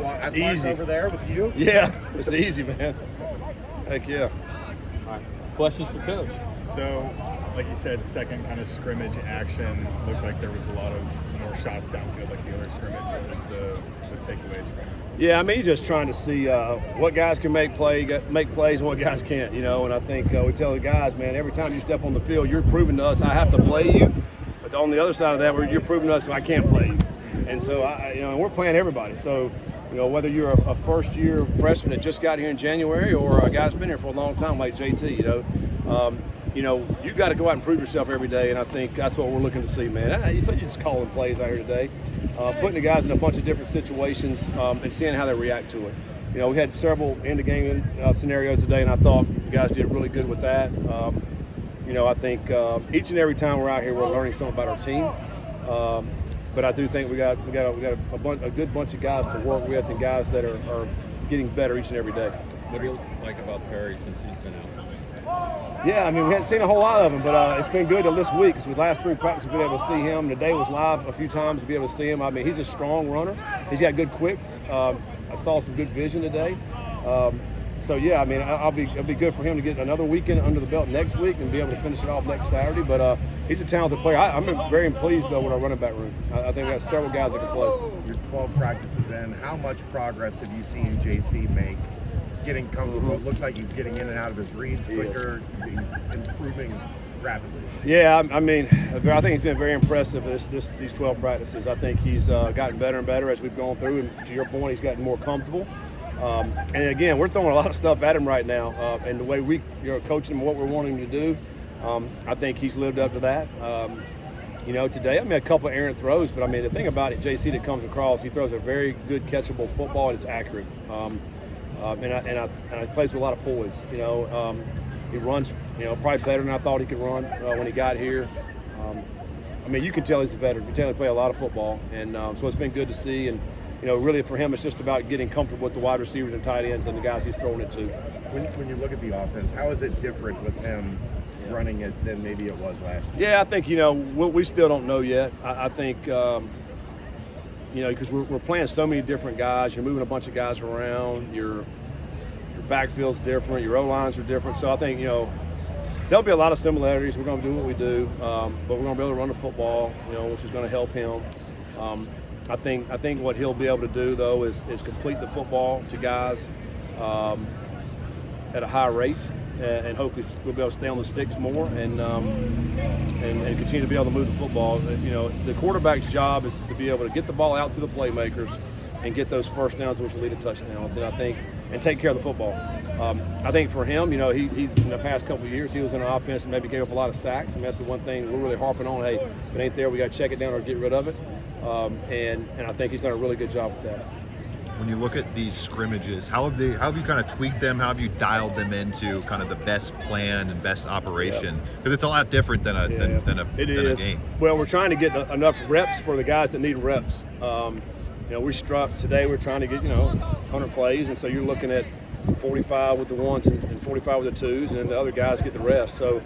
at easy over there with you? Yeah, it's easy, man. Heck yeah. All right. Questions for Coach? So, like you said, second kind of scrimmage action looked like there was a lot of more shots downfield like the other scrimmage. What was the takeaways from it? Yeah, I mean, he's just trying to see what guys can make plays and what guys can't, you know. And I think we tell the guys, man, every time you step on the field, you're proving to us I have to play you. But on the other side of that, you're proving to us I can't play you. And so, and we're playing everybody. So, whether you're a first-year freshman that just got here in January or a guy that's been here for a long time like JT, you got to go out and prove yourself every day, and I think that's what we're looking to see, man. You're just calling plays out here today, putting the guys in a bunch of different situations and seeing how they react to it. We had several end-of-game scenarios today, and I thought the guys did really good with that. I think each and every time we're out here, we're learning something about our team. But I do think we got a good bunch of guys to work with and guys that are getting better each and every day. What do you like about Perry since he's been out? Yeah, I mean, we haven't seen a whole lot of him, but it's been good this week because the last 3 practices we've been able to see him. Today was live a few times to be able to see him. I mean, he's a strong runner. He's got good quicks. I saw some good vision today. So, yeah, I mean, it'll be good for him to get another weekend under the belt next week and be able to finish it off next Saturday. But he's a talented player. I'm very pleased, though, with our running back room. I think we have several guys that can play. You're 12 practices in. How much progress have you seen JC make getting comfortable? It looks like he's getting in and out of his reads quicker. He's improving rapidly. Yeah, I mean, I think he's been very impressive these 12 practices. I think he's gotten better and better as we've gone through. And to your point, he's gotten more comfortable. And again, we're throwing a lot of stuff at him right now, and the way we coaching him, what we're wanting him to do, I think he's lived up to that. Today, I mean, a couple of errant throws, but I mean, the thing about it, JC that comes across, he throws a very good catchable football, and it's accurate. And he plays with a lot of poise. He runs, probably better than I thought he could run when he got here. I mean, you can tell he's a veteran. You can tell he plays a lot of football, and so it's been good to see. And really for him, it's just about getting comfortable with the wide receivers and tight ends and the guys he's throwing it to. When you look at the offense, how is it different with him running it than maybe it was last year? Yeah, I think, we still don't know yet. I think, because we're playing so many different guys. You're moving a bunch of guys around. Your backfield's different. Your O-lines are different. So I think, there'll be a lot of similarities. We're going to do what we do, but we're going to be able to run the football, which is going to help him. I think what he'll be able to do, though, is complete the football to guys at a high rate, and hopefully we'll be able to stay on the sticks more and continue to be able to move the football. The quarterback's job is to be able to get the ball out to the playmakers and get those first downs, which will lead to touchdowns, and take care of the football. I think for him, he's in the past couple of years, he was in an offense and maybe gave up a lot of sacks, and that's the one thing we're really harping on. Hey, if it ain't there, we got to check it down or get rid of it. And I think he's done a really good job with that. When you look at these scrimmages, how have you kind of tweaked them? How have you dialed them into kind of the best plan and best operation? Because it's a lot different than a game. Well, we're trying to get enough reps for the guys that need reps. We struck today. We're trying to get 100 plays, and so you're looking at 45 with the ones and 45 with the twos, and then the other guys get the rest. So.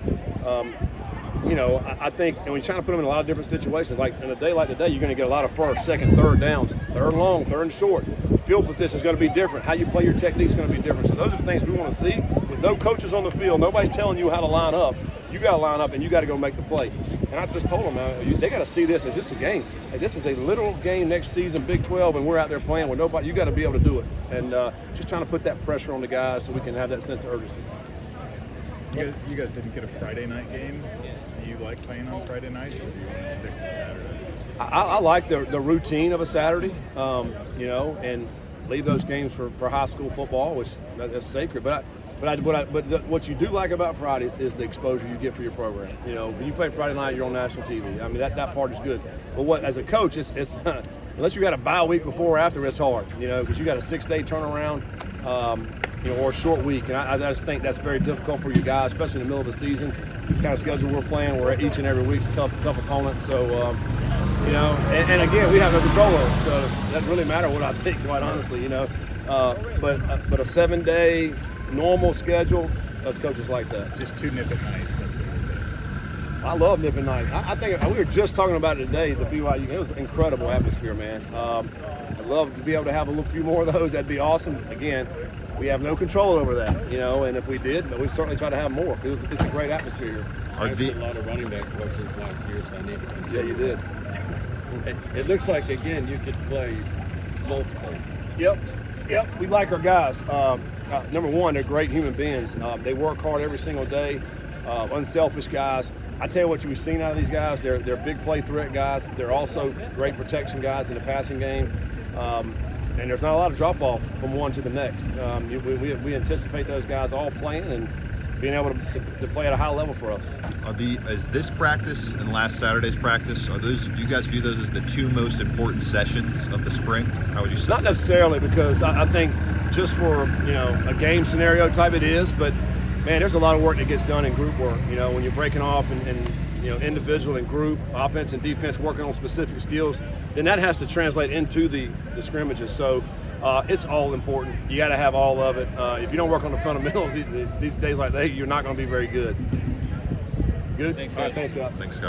I think, and we're trying to put them in a lot of different situations. Like in a day like today, you're going to get a lot of first, second, third downs, third and long, third and short. Field position is going to be different. How you play your technique is going to be different. So those are the things we want to see. With no coaches on the field, nobody's telling you how to line up. You got to line up and you got to go make the play. And I just told them, they got to see this as this a game. Hey, this is a literal game next season, Big 12, and we're out there playing with nobody. You got to be able to do it. And just trying to put that pressure on the guys so we can have that sense of urgency. You guys didn't get a Friday night game. Do you like playing on Friday nights, or do you want to stick to Saturdays? I like the routine of a Saturday, and leave those games for high school football, which that's sacred. But what you do like about Fridays is the exposure you get for your program. When you play Friday night, you're on national TV. I mean, that part is good. But as a coach, it's unless you got a bye week before or after, it's hard. Because you got a 6-day turnaround. Or a short week. And I just think that's very difficult for you guys, especially in the middle of the season. The kind of schedule we're playing, where each and every week's tough opponents. So, and again, we have no control over it. So it doesn't really matter what I think, quite honestly, But a 7-day normal schedule, us coaches like that. Just 2 nip at nights, that's what we're doing. I love nip at night. I think we were just talking about it today, the BYU. It was an incredible atmosphere, man. I'd love to be able to have a few more of those. That'd be awesome. Again, we have no control over that, and if we did, but we'd certainly try to have more. It's a great atmosphere here. I had a lot of running back coaches last year, so I need to continue. Yeah, you did. It looks like, again, you could play multiple. Yep. We like our guys. Number one, they're great human beings. They work hard every single day. Unselfish guys. I tell you what you've seen out of these guys. They're big play threat guys. They're also great protection guys in the passing game. And there's not a lot of drop off from one to the next. We anticipate those guys all playing and being able to play at a high level for us. Is this practice and last Saturday's practice, do you guys view those as the two most important sessions of the spring? How would you say? Not necessarily, because I think just for a game scenario type it is, but man, there's a lot of work that gets done in group work. When you're breaking off and individual and group, offense and defense working on specific skills, then that has to translate into the scrimmages. So it's all important. You got to have all of it. If you don't work on the fundamentals these days like that, you're not going to be very good. Good? Thanks, all right, guys. thanks, Scott. Thanks, Scott.